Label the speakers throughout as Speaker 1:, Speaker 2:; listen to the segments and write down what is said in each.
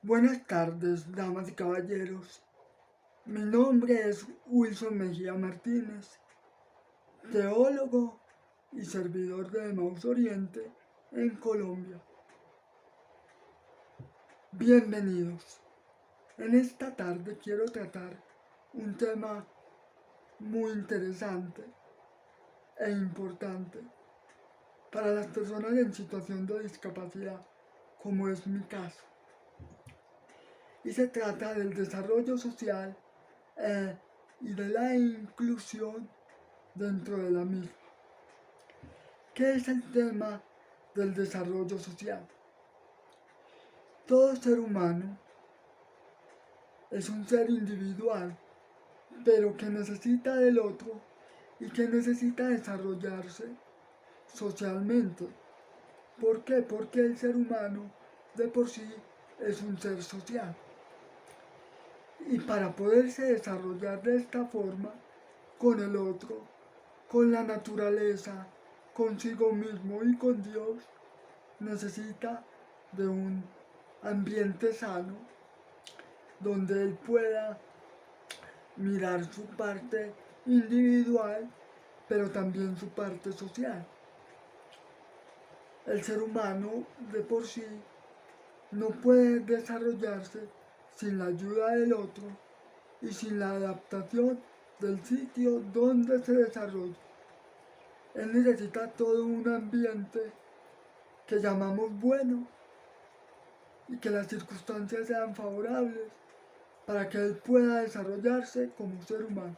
Speaker 1: Buenas tardes, damas y caballeros. Mi nombre es Wilson Mejía Martínez, teólogo y servidor de Emaús Oriente en Colombia. Bienvenidos. En esta tarde quiero tratar un tema muy interesante e importante para las personas en situación de discapacidad, como es mi caso. Y se trata del desarrollo social y de la inclusión dentro de la misma. ¿Qué es el tema del desarrollo social? Todo ser humano es un ser individual, pero que necesita del otro y que necesita desarrollarse socialmente. ¿Por qué? Porque el ser humano de por sí es un ser social. Y para poderse desarrollar de esta forma, con el otro, con la naturaleza, consigo mismo y con Dios, necesita de un ambiente sano donde él pueda mirar su parte individual, pero también su parte social. El ser humano de por sí no puede desarrollarse sin la ayuda del otro y sin la adaptación del sitio donde se desarrolla. Él necesita todo un ambiente que llamamos bueno y que las circunstancias sean favorables para que él pueda desarrollarse como ser humano.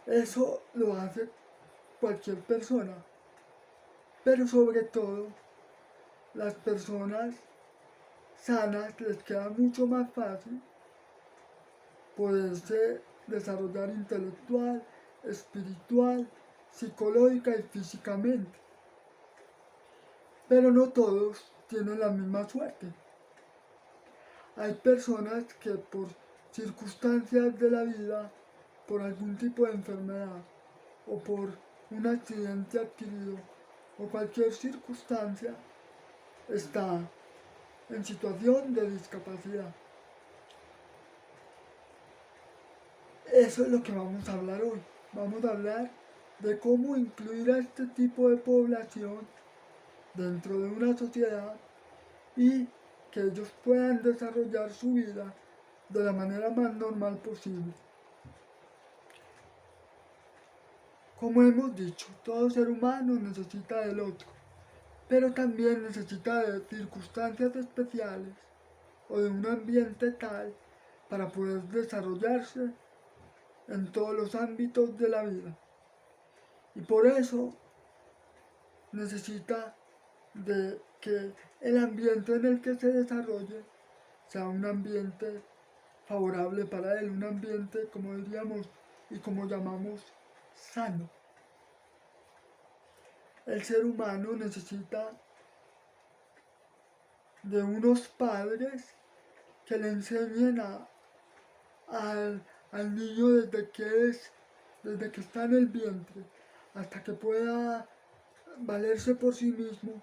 Speaker 1: Eso lo hace cualquier persona, pero sobre todo las personas sanas les queda mucho más fácil poderse desarrollar intelectual, espiritual, psicológica y físicamente. Pero no todos tienen la misma suerte. Hay personas que por circunstancias de la vida, por algún tipo de enfermedad o por un accidente adquirido o cualquier circunstancia, está en situación de discapacidad. Eso es lo que vamos a hablar hoy. Vamos a hablar de cómo incluir a este tipo de población dentro de una sociedad y que ellos puedan desarrollar su vida de la manera más normal posible. Como hemos dicho, todo ser humano necesita del otro, pero también necesita de circunstancias especiales o de un ambiente tal para poder desarrollarse en todos los ámbitos de la vida. Y por eso necesita de que el ambiente en el que se desarrolle sea un ambiente favorable para él, un ambiente, como diríamos y como llamamos, sano. El ser humano necesita de unos padres que le enseñen al niño desde que está en el vientre hasta que pueda valerse por sí mismo,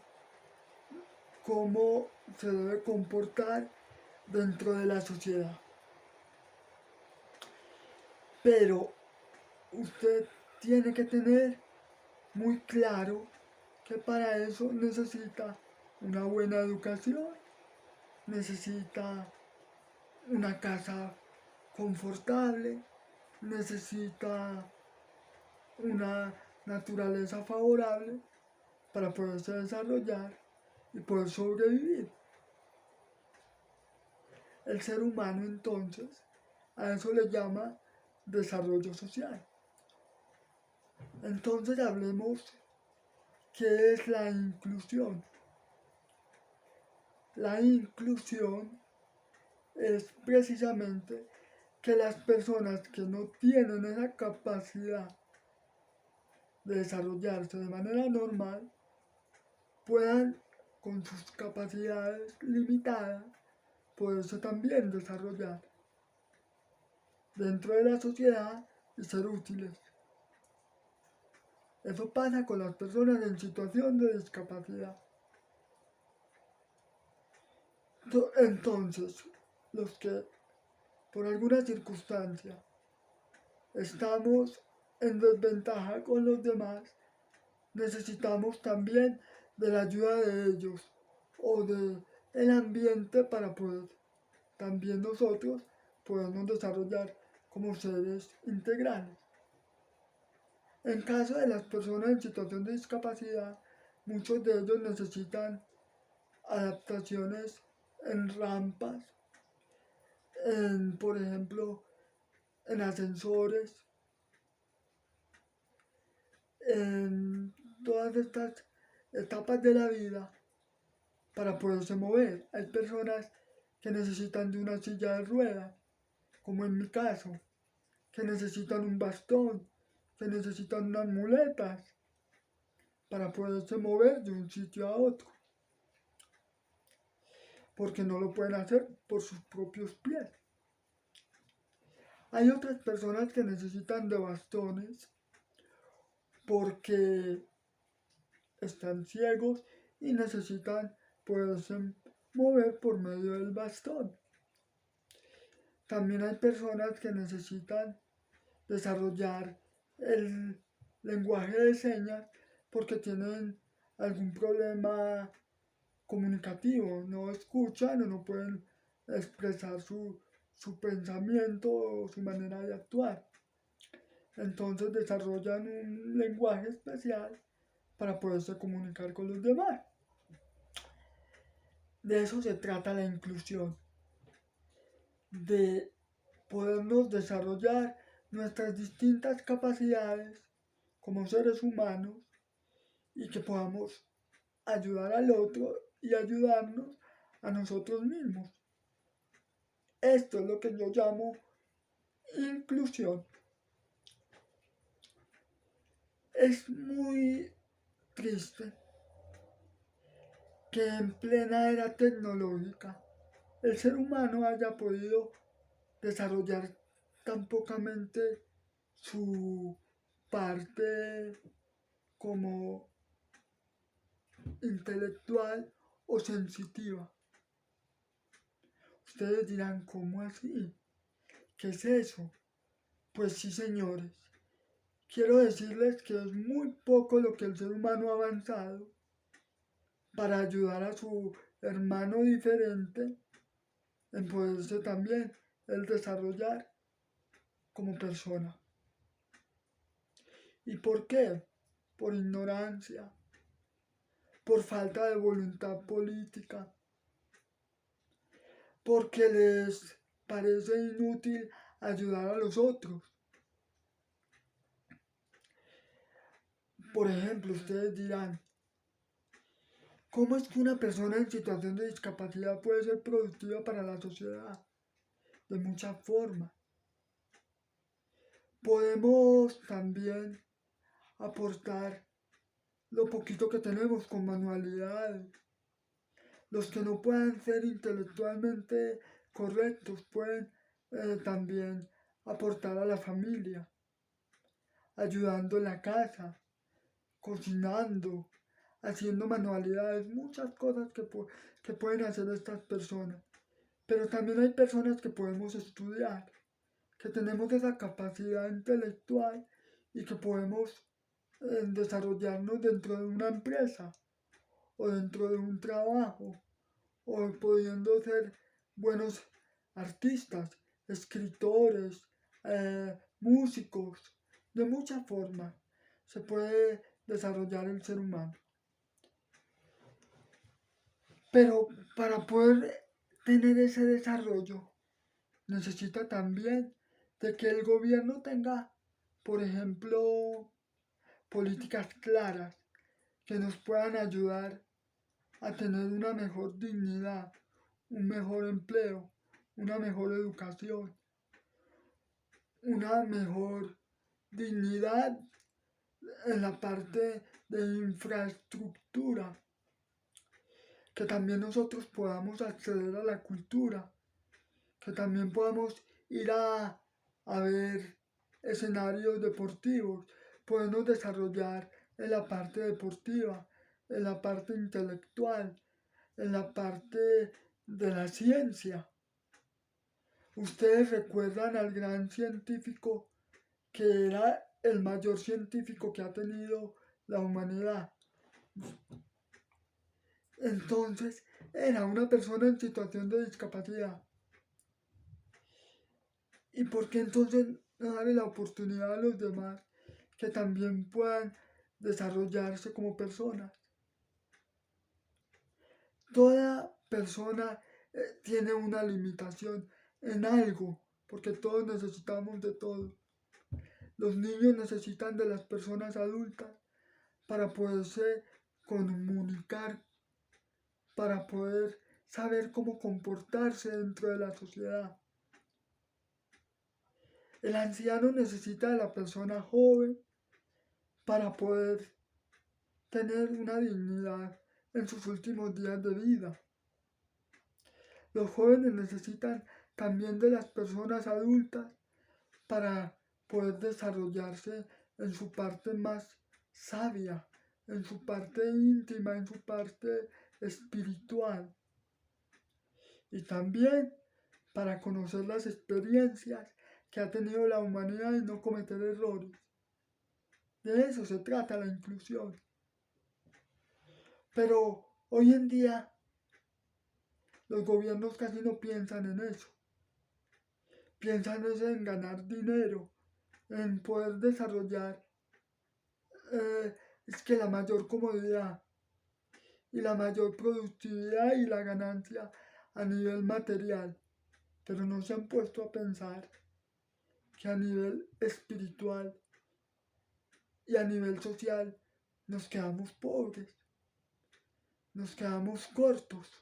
Speaker 1: cómo se debe comportar dentro de la sociedad. Pero usted tiene que tener muy claro que para eso necesita una buena educación, necesita una casa confortable, necesita una naturaleza favorable para poderse desarrollar y poder sobrevivir. El ser humano entonces a eso le llama desarrollo social. Entonces hablemos qué es la inclusión. La inclusión es precisamente que las personas que no tienen esa capacidad de desarrollarse de manera normal puedan, con sus capacidades limitadas, poderse también desarrollar dentro de la sociedad y ser útiles. Eso pasa con las personas en situación de discapacidad. Entonces, los que por alguna circunstancia estamos en desventaja con los demás, necesitamos también de la ayuda de ellos o del ambiente para poder también nosotros podernos desarrollar como seres integrales. En caso de las personas en situación de discapacidad, muchos de ellos necesitan adaptaciones en rampas, por ejemplo, en ascensores, en todas estas etapas de la vida para poderse mover. Hay personas que necesitan de una silla de ruedas, como en mi caso, que necesitan un bastón, que necesitan unas muletas para poderse mover de un sitio a otro, porque no lo pueden hacer por sus propios pies. Hay otras personas que necesitan de bastones porque están ciegos y necesitan poderse mover por medio del bastón. También hay personas que necesitan desarrollar el lenguaje de señas porque tienen algún problema comunicativo, no escuchan o no pueden expresar su pensamiento o su manera de actuar. Entonces desarrollan un lenguaje especial para poderse comunicar con los demás. De eso se trata la inclusión, de podernos desarrollar nuestras distintas capacidades como seres humanos y que podamos ayudar al otro y ayudarnos a nosotros mismos. Esto es lo que yo llamo inclusión. Es muy triste que en plena era tecnológica el ser humano haya podido desarrollar tan pocamente su parte como intelectual o sensitiva. Ustedes dirán, ¿cómo así? ¿Qué es eso? Pues sí, señores. Quiero decirles que es muy poco lo que el ser humano ha avanzado para ayudar a su hermano diferente en poderse también el desarrollar como persona. ¿Y por qué? Por ignorancia, por falta de voluntad política, porque les parece inútil ayudar a los otros. Por ejemplo, ustedes dirán, ¿cómo es que una persona en situación de discapacidad puede ser productiva para la sociedad? De muchas formas. Podemos también aportar lo poquito que tenemos con manualidades. Los que no puedan ser intelectualmente correctos pueden también aportar a la familia, ayudando en la casa, cocinando, haciendo manualidades, muchas cosas que pueden hacer estas personas. Pero también hay personas que podemos estudiar, que tenemos esa capacidad intelectual y que podemos desarrollarnos dentro de una empresa o dentro de un trabajo o pudiendo ser buenos artistas, escritores, músicos, de muchas formas se puede desarrollar el ser humano. Pero para poder tener ese desarrollo necesita también de que el gobierno tenga, por ejemplo, políticas claras que nos puedan ayudar a tener una mejor dignidad, un mejor empleo, una mejor educación, una mejor dignidad en la parte de infraestructura, que también nosotros podamos acceder a la cultura, que también podamos ir a ver escenarios deportivos, podemos desarrollar en la parte deportiva, en la parte intelectual, en la parte de la ciencia. Ustedes recuerdan al gran científico que era el mayor científico que ha tenido la humanidad. Entonces era una persona en situación de discapacidad. ¿Y por qué entonces no darle la oportunidad a los demás que también puedan desarrollarse como personas? Toda persona tiene una limitación en algo, porque todos necesitamos de todo. Los niños necesitan de las personas adultas para poderse comunicar, para poder saber cómo comportarse dentro de la sociedad. El anciano necesita de la persona joven para poder tener una dignidad en sus últimos días de vida. Los jóvenes necesitan también de las personas adultas para poder desarrollarse en su parte más sabia, en su parte íntima, en su parte espiritual. Y también para conocer las experiencias que ha tenido la humanidad y no cometer errores. De eso se trata la inclusión. Pero hoy en día los gobiernos casi no piensan en eso. Piensan en ganar dinero, en poder desarrollar es que la mayor comodidad y la mayor productividad y la ganancia a nivel material. Pero no se han puesto a pensar que a nivel espiritual y a nivel social nos quedamos pobres, nos quedamos cortos.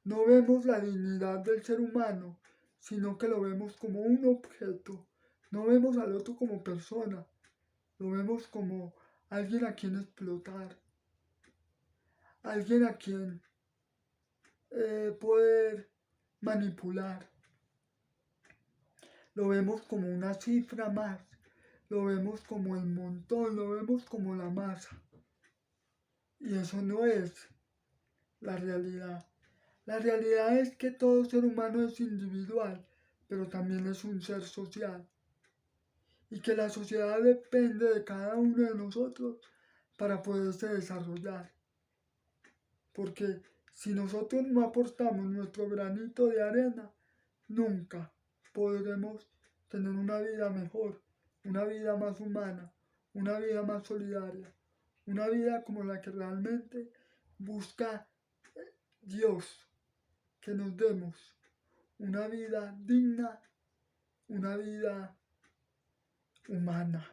Speaker 1: No vemos la dignidad del ser humano, sino que lo vemos como un objeto. No vemos al otro como persona, lo vemos como alguien a quien explotar, alguien a quien poder manipular. Lo vemos como una cifra más, lo vemos como el montón, lo vemos como la masa. Y eso no es la realidad. La realidad es que todo ser humano es individual, pero también es un ser social. Y que la sociedad depende de cada uno de nosotros para poderse desarrollar. Porque si nosotros no aportamos nuestro granito de arena, nunca podremos tener una vida mejor, una vida más humana, una vida más solidaria, una vida como la que realmente busca Dios, que nos demos una vida digna, una vida humana.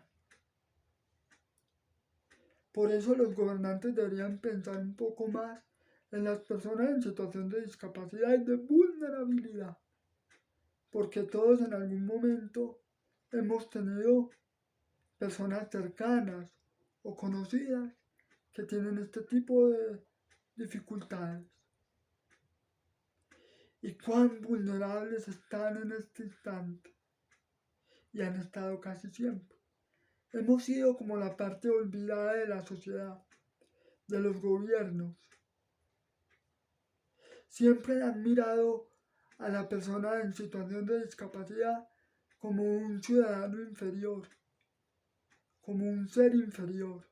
Speaker 1: Por eso los gobernantes deberían pensar un poco más en las personas en situación de discapacidad y de vulnerabilidad, porque todos en algún momento hemos tenido personas cercanas o conocidas que tienen este tipo de dificultades. Y cuán vulnerables están en este instante. Y han estado casi siempre. Hemos sido como la parte olvidada de la sociedad, de los gobiernos. Siempre han mirado a la persona en situación de discapacidad como un ciudadano inferior, como un ser inferior.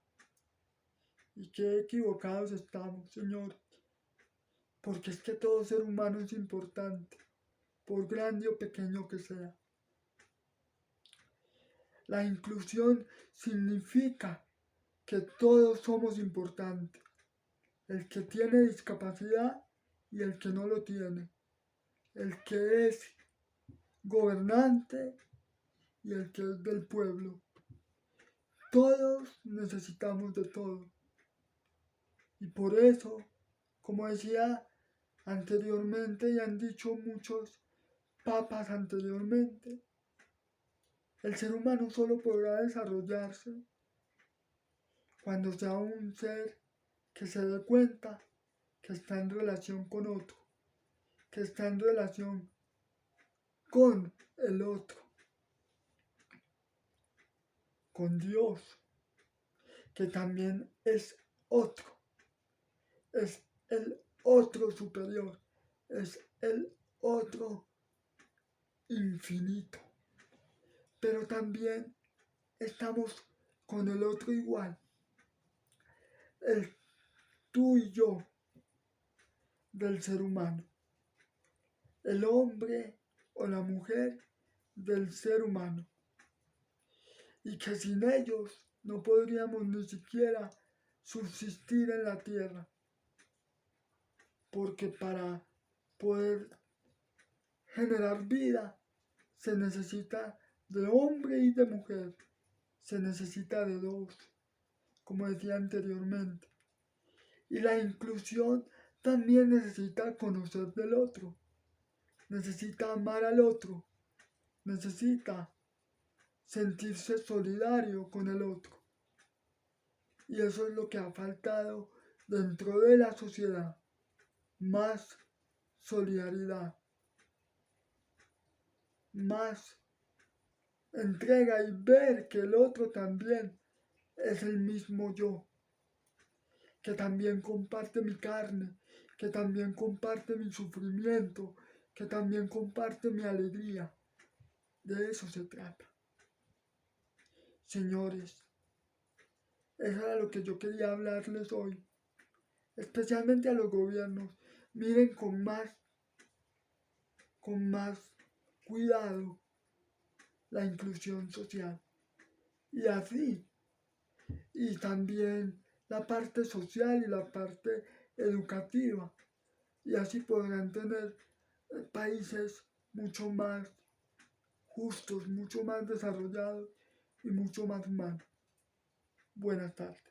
Speaker 1: Y qué equivocados estamos, Señor, porque es que todo ser humano es importante, por grande o pequeño que sea. La inclusión significa que todos somos importantes, el que tiene discapacidad y el que no lo tiene, el que es gobernante y el que es del pueblo. Todos necesitamos de todo. Y por eso, como decía anteriormente y han dicho muchos papas anteriormente, el ser humano solo podrá desarrollarse cuando sea un ser que se dé cuenta que está en relación con otro, que está en relación con el otro, con Dios, que también es otro, es el otro superior, es el otro infinito. Pero también estamos con el otro igual, el tú y yo del ser humano, el hombre o la mujer del ser humano, y que sin ellos no podríamos ni siquiera subsistir en la tierra, porque para poder generar vida se necesita de hombre y de mujer, se necesita de dos, como decía anteriormente. Y la inclusión también necesita conocer del otro, necesita amar al otro, necesita sentirse solidario con el otro. Y eso es lo que ha faltado dentro de la sociedad, más solidaridad, más entrega y ver que el otro también es el mismo yo, que también comparte mi carne, que también comparte mi sufrimiento, que también comparte mi alegría. De eso se trata. Señores, eso era lo que yo quería hablarles hoy, especialmente a los gobiernos. Miren con más cuidado la inclusión social. Y así, y también la parte social y la parte educativa. Y así podrán tener países mucho más justos, mucho más desarrollados y mucho más humanos. Buenas tardes.